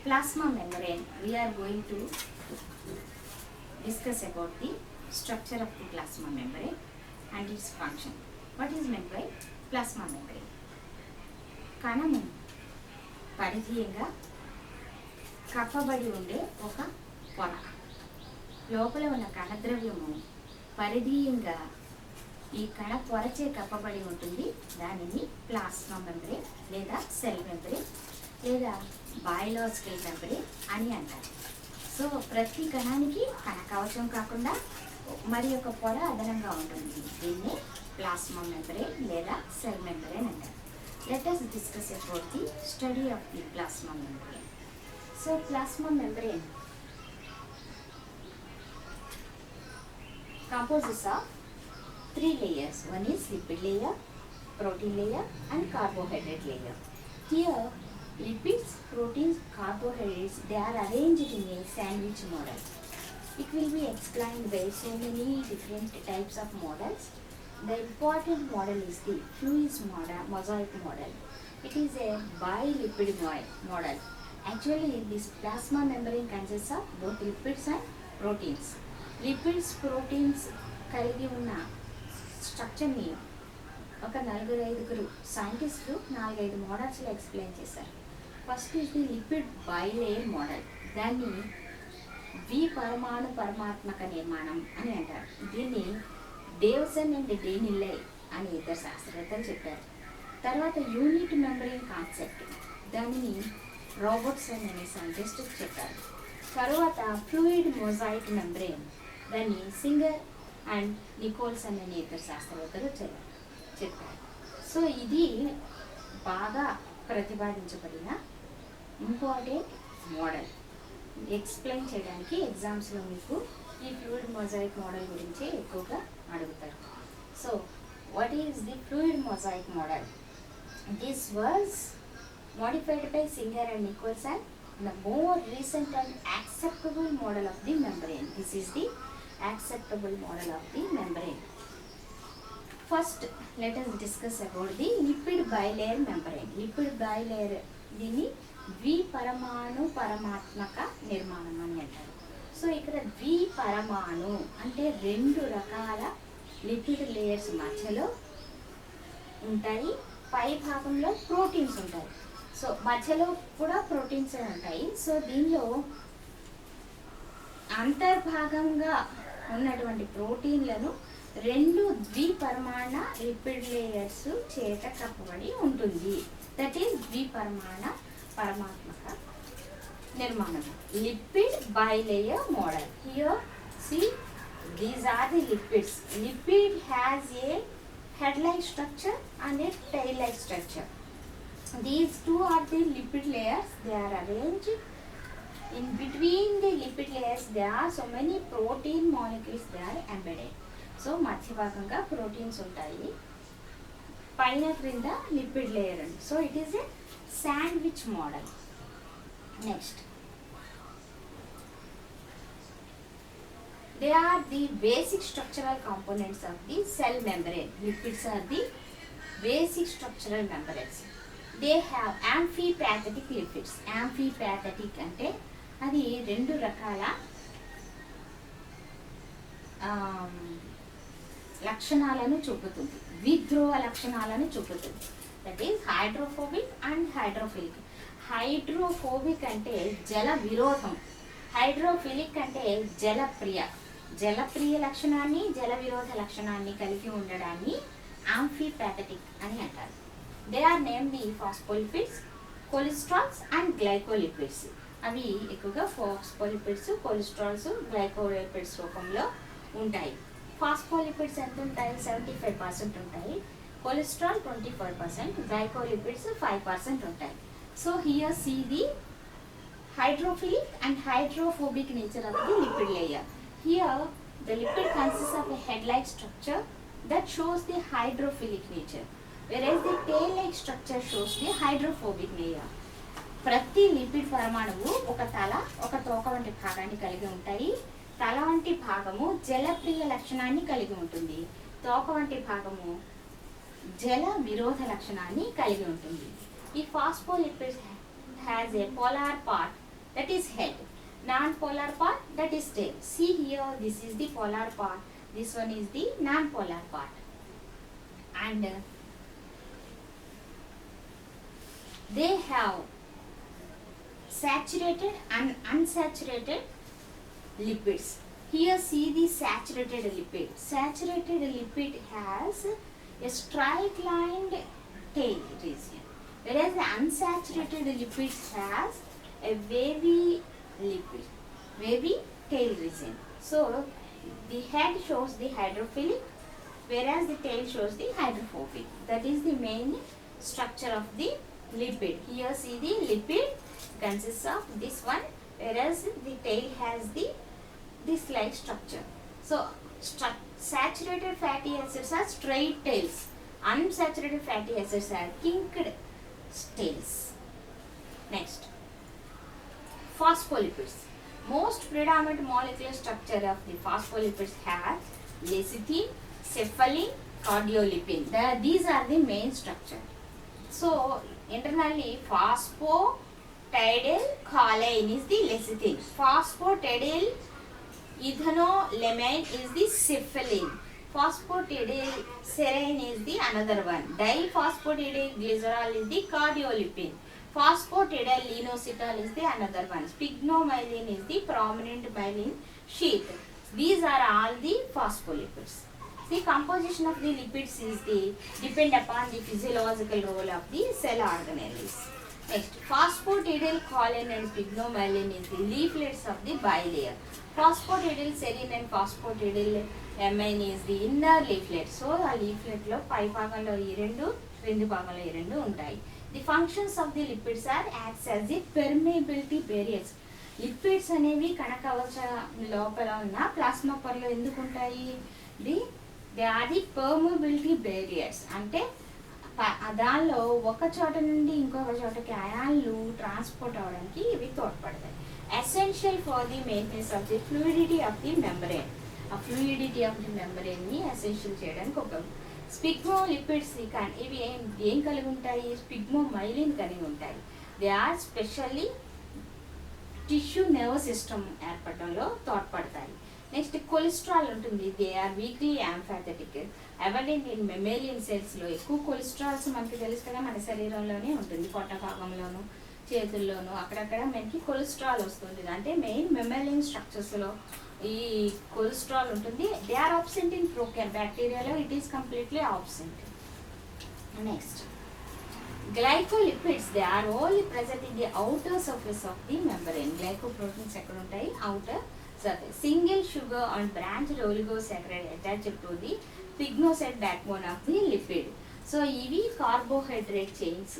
Plasma membrane. We are going to discuss about the structure of the plasma membrane and its function. What is meant by plasma membrane? కణము పరిధీయంగా కప్పబడి ఉండే ఒక పొర. లోపల ఉన్న కణద్రవ్యము పరిధీయంగా ఈ కణ పొరచే కప్పబడి ఉంటుంది. దానిని ప్లాస్మా మెంబ్రేన్ లేదా సెల్ మెంబ్రేన్ లేదా బయోలాజికల్ మెంబ్రేన్ అని అంటారు. సో ప్రతి కణానికి కణ కవచం కాకుండా మరి ఒక పొర అదనంగా ఉంటుంది. దీన్ని ప్లాస్మా మెంబ్రేన్ లేదా సెల్ మెంబ్రేన్ అంటారు. Let us discuss about the study of the plasma membrane. So plasma membrane composes of three layers. One is lipid layer, protein layer and carbohydrate layer. Here lipids, proteins, carbohydrates, they are arranged in a sandwich model. It will be explained by so many different types of models. The important model is the fluid mosaic model. It is a bilipid model. Actually, this plasma membrane consists of both lipids and proteins. Lipids, proteins కలిగి ఉన్న స్ట్రక్చర్ని ఒక 4-5 సైంటిస్టులు 4-5 మోడల్స్లో explain చేశారు. First is the lipid bilayer model. దాన్ని ద్విపరమాణు పరమాత్మక నిర్మాణం అని అంటారు. దీన్ని డేవ్సన్ అండ్ డేనిల్లే అని ఇద్దరు శాస్త్రవేత్తలు చెప్పారు. తర్వాత యూనిట్ మెంబ్రేన్ కాన్సెప్ట్, దానిని రాబర్ట్సన్ అనే సైంటిస్ట్ చెప్పారు. తర్వాత ఫ్లూయిడ్ మొజాయిక్ మెంబ్రేన్, దాన్ని సింగర్ అండ్ నికోల్సన్ అనే ఇద్దరు శాస్త్రవేత్తలు చెప్పారు. సో ఇది బాగా ప్రతిపాదించబడిన ఇంపార్టెంట్ మోడల్. ఎక్స్ప్లెయిన్ చేయడానికి ఎగ్జామ్స్లో మీకు ఈ ఫ్లూయిడ్ మొజాయిక్ మోడల్ గురించి ఎక్కువగా అడుగుతారు. So what is the fluid mosaic model? This was modified by Singer and Nicholson, the more recent and acceptable model of the membrane. This is the acceptable model of the membrane. First, let us discuss about the lipid bilayer membrane. Lipid bilayer దీన్ని ద్విపరమాణు పరమాత్మక నిర్మాణం అని అంటారు. So ఇక్కడ ద్విపరమాణు అంటే 2 రకాల lipid layers మధ్యలో ఉంటాయి. పై భాగంలో ప్రోటీన్స్ ఉంటాయి. సో మధ్యలో కూడా ప్రోటీన్స్ ఉంటాయి. సో దీనిలో అంతర్భాగంగా ఉన్నటువంటి ప్రోటీన్లను 2 ద్విపరమాణ లిపిడ్ లేయర్స్ చేత కప్పబడి ఉంటుంది. దట్ ఈస్ ద్విపరమాణ పరమాత్మక నిర్మాణం. Lipid bilayer model. Here see, these are the lipids. Lipid has a head-like structure and a tail-like structure. These two are the lipid layers. They are arranged. In between the lipid layers there are so many protein molecules they are embedded. So మధ్య భాగంగా proteins ఉంటాయి, పైన క్రింద lipid layer ఉంది. So it is a sandwich model. Next, they are the basic structural components of the cell membrane. Lipids are the basic structural membranes. They have amphipathetic lipids. Amphipathetic అంటే అది 2 రకాల లక్షణాలను చూపుతుంది, విద్రోహ లక్షణాలను చూపుతుంది. That is hydrophobic and hydrophilic. Hydrophobic అంటే జల విరోధం, హైడ్రోఫిలిక్ అంటే జలప్రియ. జలప్రియ లక్షణాన్ని, జల విరోధ లక్షణాన్ని కలిగి ఉండడాన్ని ఆంఫిపాథెటిక్ అని అంటారు. They are namely phospholipids, cholesterols and glycolipids. అవి ఎక్కువగా ఫాస్ఫోలిపిడ్స్, కొలెస్ట్రాల్స్, గ్లైకోలిపిడ్స్ రూపంలో ఉంటాయి. ఫాస్ఫోలిపిడ్స్ ఎంత ఉంటాయి? 75% ఉంటాయి. కొలెస్ట్రాల్ 24%, గ్లైకోలిపిడ్స్ 5% ఉంటాయి. So here see the hydrophilic and hydrophobic nature of the lipid layer. Here the lipid consists of a head-like structure that shows the hydrophilic nature, whereas the tail-like structure shows the hydrophobic layer. ప్రతి lipid పరమాణువు ఒక తల, ఒక తోక వంటి భాగాన్ని కలిగి ఉంటాయి. తల వంటి భాగము జలప్రియ లక్షణాన్ని కలిగి ఉంటుంది, తోక వంటి భాగము జల విరోధ లక్షణాన్ని కలిగి ఉంటుంది. ఈ phospholipid has a polar part that is head. Non-polar part, that is tail. See here, this is the polar part, this one is the non-polar part. And they have saturated and unsaturated lipids. Here see the saturated lipid. Saturated lipid has a straight lined tail region, whereas the unsaturated lipids has a wavy lipid, wavy tail region. So the head shows the hydrophilic, whereas the tail shows the hydrophobic. That is the main structure of the lipid. Here see the lipid consists of this one, whereas the tail has this like structure. So saturated fatty acids are straight tails, unsaturated fatty acids are kinked tails. Next, phospholipids. Most predominant molecular structure of the phospholipids have lecithin, cephalin, cardiolipin. These are the main structure. So internally, phosphatidyl choline is the lecithin. Phosphatidyl ethanolamine is the cephalin. Phosphatidyl serine is the another one. Diphosphatidyl glycerol is the cardiolipin. Phosphatidyl inositol is the another one. Sphygmomyelin is the prominent myelin sheath. These are all the phospholipids. The composition of the lipids is the depend upon the physiological role of the cell organelles. Next, phosphatidyl choline and sphygmomyelin is the leaflets of the bilayer. Phosphatidyl serine and phosphatidyl amine is the inner leaflet. So ఆ leaflet లో పై భాగంలో ఈ రెండు, క్రింది భాగంలో ఈ రెండు ఉంటాయి. The functions of the lipids are acts as the permeability barriers. Lipids అనేవి కణకవచ లోపల ఉన్న ప్లాస్మా పొరలో ఎందుకు ఉంటాయి? They are the permeability barriers. అంటే దానిలో ఒక చోట నుండి ఇంకొక చోటకి అయాన్లు ట్రాన్స్పోర్ట్ అవడానికి ఇవి తోడ్పడతాయి. Essential for the maintenance of the fluidity of the membrane. ఆ ఫ్లూయిడిటీ ఆఫ్ ది మెంబ్రేన్ని ఎసెన్షియల్ చేయడానికి ఒక స్పిగ్మోలిపిడ్స్ ఇవి ఏం కలిగి ఉంటాయి? స్పిగ్మోమైలిన్ కలిగి ఉంటాయి. They are specially tissue nerve system ఏర్పడడంలో తోడ్పడతాయి. నెక్స్ట్ కొలెస్ట్రాల్ ఉంటుంది. They are weakly amphipathic. Abundant in mammalian సెల్స్లో ఎక్కువ కొలెస్ట్రాల్స్ మనకి తెలుసు కదా, మన శరీరంలోనే ఉంటుంది. పొట్ట భాగంలోను, చేతుల్లోను అక్కడక్కడ మనకి కొలెస్ట్రాల్ వస్తుంది. అంటే మెయిన్ మెమేలియన్ స్ట్రక్చర్స్లో ఈ కొలెస్ట్రాల్ ఉంటుంది. దే ఆర్ ఆబ్సెంట్ ఇన్ ప్రోకార్ బ్యాక్టీరియాలో it is completely absent. Next, glycolipids, they are only present in the outer surface of the membrane. Glycoproteins ఎక్కడ ఉంటాయి? outer surface. Single sugar and branched oligosaccharide attached to the pigmoset backbone of the lipid. So ఇవి carbohydrate chains.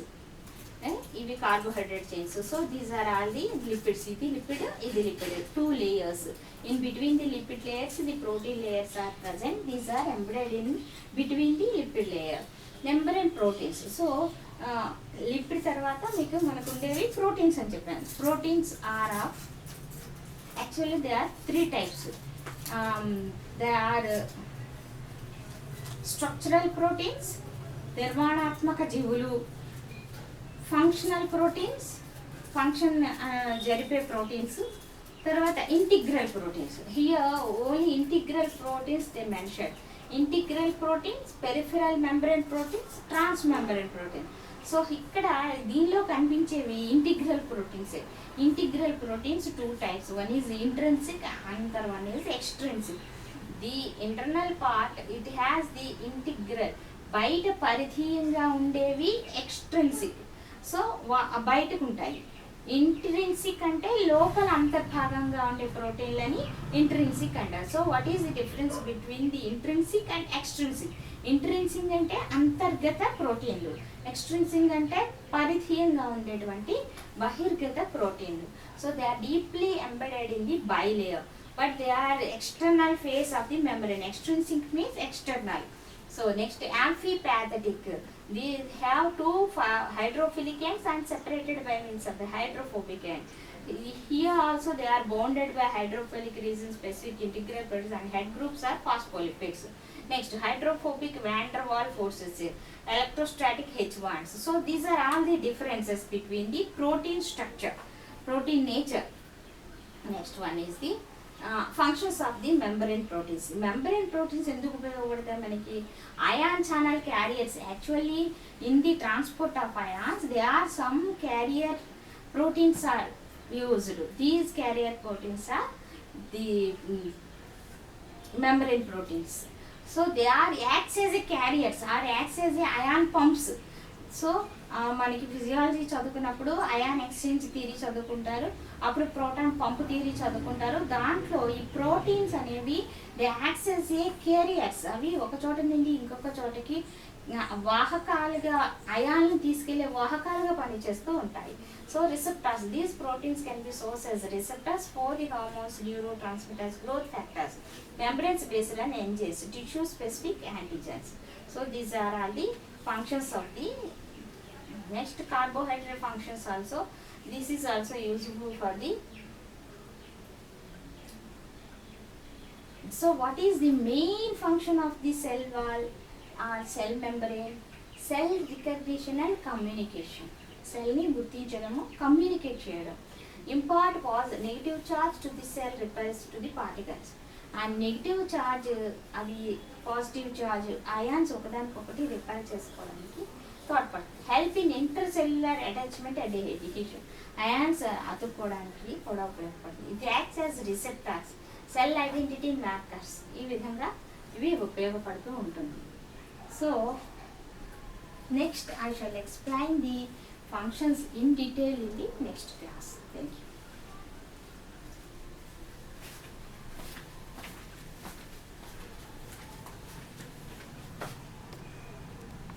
ఇవి carbohydrate chains. So these are all the lipids. ఇది lipid, ఇది lipid. 2 layers. In between the lipid layers, the protein layers are present. These are embedded in between the lipid layer. Membrane proteins. So lipid తర్వాత మీకు మనకు ఉండేవి proteins అని చెప్పాను. Proteins are of actually they are 3 types. They are structural proteins, నిర్మాణాత్మక జీవులు, functional proteins, function జరిపే proteins, తర్వాత integral proteins. Here only integral proteins they mention. Integral proteins, peripheral membrane proteins, trans membrane proteins. So ఇక్కడ దీనిలో కనిపించేవి integral proteins. Integral proteins 2 types. One is intrinsic, another one is extrinsic. The internal part it has the integral. బయట పరిధీయంగా ఉండేవి extrinsic. So బయటకు ఉంటాయి. Intrinsic అంటే లోపల అంతర్భాగంగా ఉండే ప్రోటీన్లని ఇంట్రిన్సిక్ అంటారు. So what is the difference between the intrinsic and extrinsic? Intrinsic అంటే అంతర్గత ప్రోటీన్లు, ఎక్స్ట్రిన్సిక్ అంటే పరిధీయంగా ఉండేటువంటి బహిర్గత ప్రోటీన్లు. So they are deeply embedded in the bilayer, but they are external face of the membrane. Extrinsic means external. So next, amphipathetic. They have 2 hydrophilic ends and separated by means of the hydrophobic end. Here also they are bonded by hydrophilic region specific integral proteins, and head groups are phospholipids. Next, hydrophobic van der Waals forces, electrostatic H bonds. So these are all the differences between the protein structure. protein nature. Next one is the functions of the membrane proteins. Membrane proteins ఎందుకు ఉపయోగపడతాయి మనకి? Ion channel carriers. Actually in the transport of ions there are some carrier proteins are used. These carrier proteins are the membrane proteins. So they are acts as a carriers or acts as a ion pumps. So మనకి physiology చదువుకున్నప్పుడు ion exchange theory చదువుకుంటారు, అప్పుడు proton pump theory చదువుకుంటారు. దాంట్లో ఈ proteins అనేవి they acts as a carriers. అవి ఒక చోట నుండి ఇంకొక చోటకి వాహకాలుగా అయాన్లు తీసుకెళ్లే వాహకాలుగా పనిచేస్తూ ఉంటాయి. So receptors, these proteins can be source as receptors for the hormones, neuro transmitters, growth factors, membranes based on enzymes, tissue specific antigens. So these are all the functions of the next carbohydrate functions also. This is also useful for the. So what is the main function of the cell wall or cell membrane? Cell recognition and communication. Cell ni గుర్తించడము, communicate చేయడం. Impart negative charge to the cell, repels to the particles. And negative charge అవి positive charge ions ఒకదానికొకటి repel చేసుకోవడానికి తోడ్పడుతుంది. Help in inter cellular attachment and education. Ions అతుక్కోవడానికి కూడా ఉపయోగపడుతుంది. ఇది acts as receptors, cell identity markers. ఈ విధంగా ఇవి ఉపయోగపడుతూ ఉంటుంది. So next I shall explain the functions in detail in the next class. Thank you.